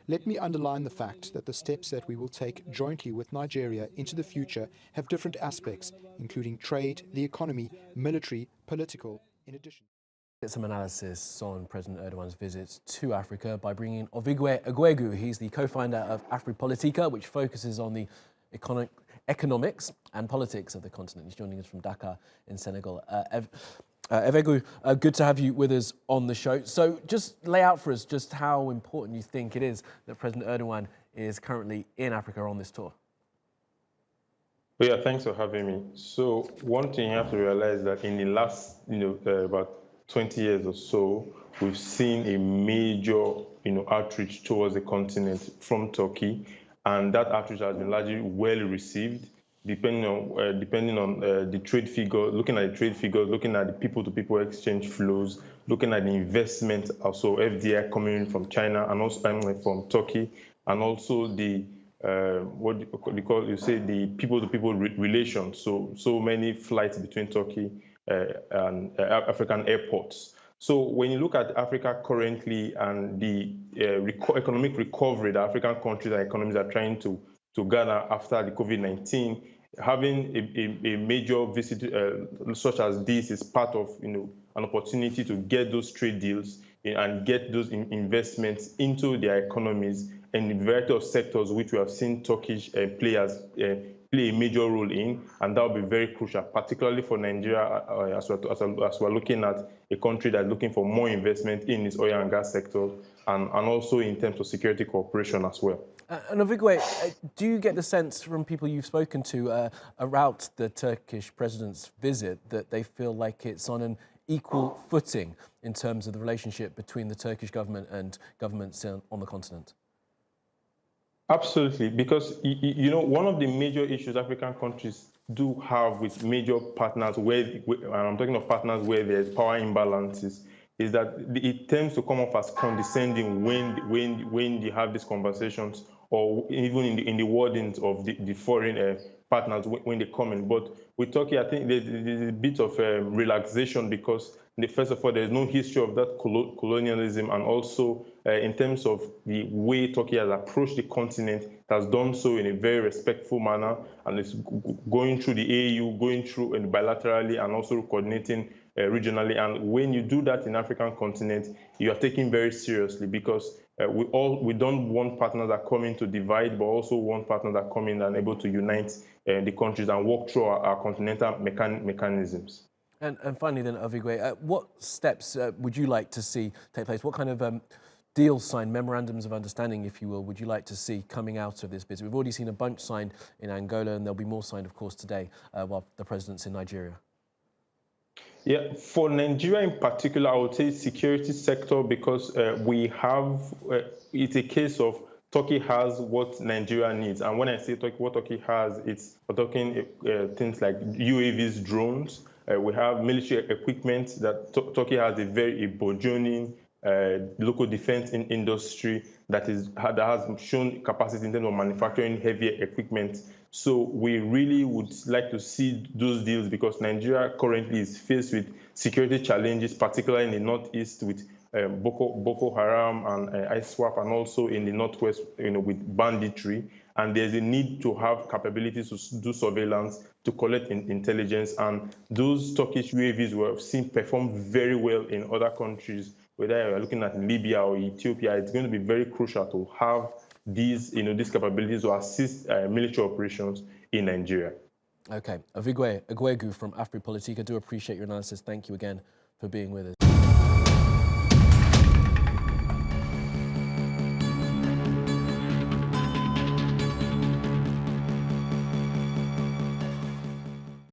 Let me underline the fact that the steps that we will take jointly with Nigeria into the future have different aspects, including trade, the economy, military, political, in addition. Get some analysis on President Erdogan's visit to Africa by bringing in Ovigwe Eguegu. He's the co-founder of Afripolitika, which focuses on the economics and politics of the continent. He's joining us from Dakar in Senegal. Eguegu, good to have you with us on the show. So just lay out for us just how important you think it is that President Erdogan is currently in Africa on this tour. Well, yeah, thanks for having me. So one thing you have to realize that in the last, about 20 years or so, we've seen a major, outreach towards the continent from Turkey, and that outreach has been largely well received. Depending on the trade figure, looking at the trade figures, looking at the people-to-people exchange flows, looking at the investment, also FDI coming in from China and also from Turkey, and also the the people-to-people relations. So many flights between Turkey and African airports. So when you look at Africa currently and the economic recovery that African countries and economies are trying to gather after the COVID-19, having a major visit such as this is part of an opportunity to get those trade deals and get those investments into their economies and a variety of sectors which we have seen Turkish players play a major role in, and that will be very crucial, particularly for Nigeria as we're looking at a country that's looking for more investment in its oil and gas sector and also in terms of security cooperation as well. And Ovigwe, do you get the sense from people you've spoken to about the Turkish president's visit that they feel like it's on an equal footing in terms of the relationship between the Turkish government and governments on the continent? Absolutely, because one of the major issues African countries do have with major partners, and I'm talking of partners where there's power imbalances, is that it tends to come off as condescending when you have these conversations, or even in the wordings of the foreign partners when they come in. But with Turkey, I think there's a bit of relaxation because, first of all, there's no history of that colonialism, and also in terms of the way Turkey has approached the continent, it has done so in a very respectful manner, and it's going through the AU, going through bilaterally, and also coordinating regionally. And when you do that in African continent, you are taken very seriously because we don't want partners that come in to divide, but also want partners that come in and able to unite the countries and work through our continental mechanisms. And finally then, Ovigwe, what steps would you like to see take place? What kind of deals signed, memorandums of understanding, if you will, would you like to see coming out of this visit? We've already seen a bunch signed in Angola, and there'll be more signed, of course, today while the president's in Nigeria. Yeah, for Nigeria in particular, I would say security sector, because we have, it's a case of Turkey has what Nigeria needs. And when I say Turkey, what Turkey has, we're talking things like UAVs, drones. We have military equipment that Turkey has a very burgeoning local defense industry that has shown capacity in terms of manufacturing heavy equipment. So we really would like to see those deals because Nigeria currently is faced with security challenges, particularly in the northeast with Boko Haram and ISWAP, and also in the northwest, with banditry. And there's a need to have capabilities to do surveillance, to collect intelligence. And those Turkish UAVs we have seen perform very well in other countries, whether you're looking at Libya or Ethiopia. It's going to be very crucial to have these capabilities to assist military operations in Nigeria. Okay, Ovigwe Eguegu from Afripolitika, do appreciate your analysis. Thank you again for being with us.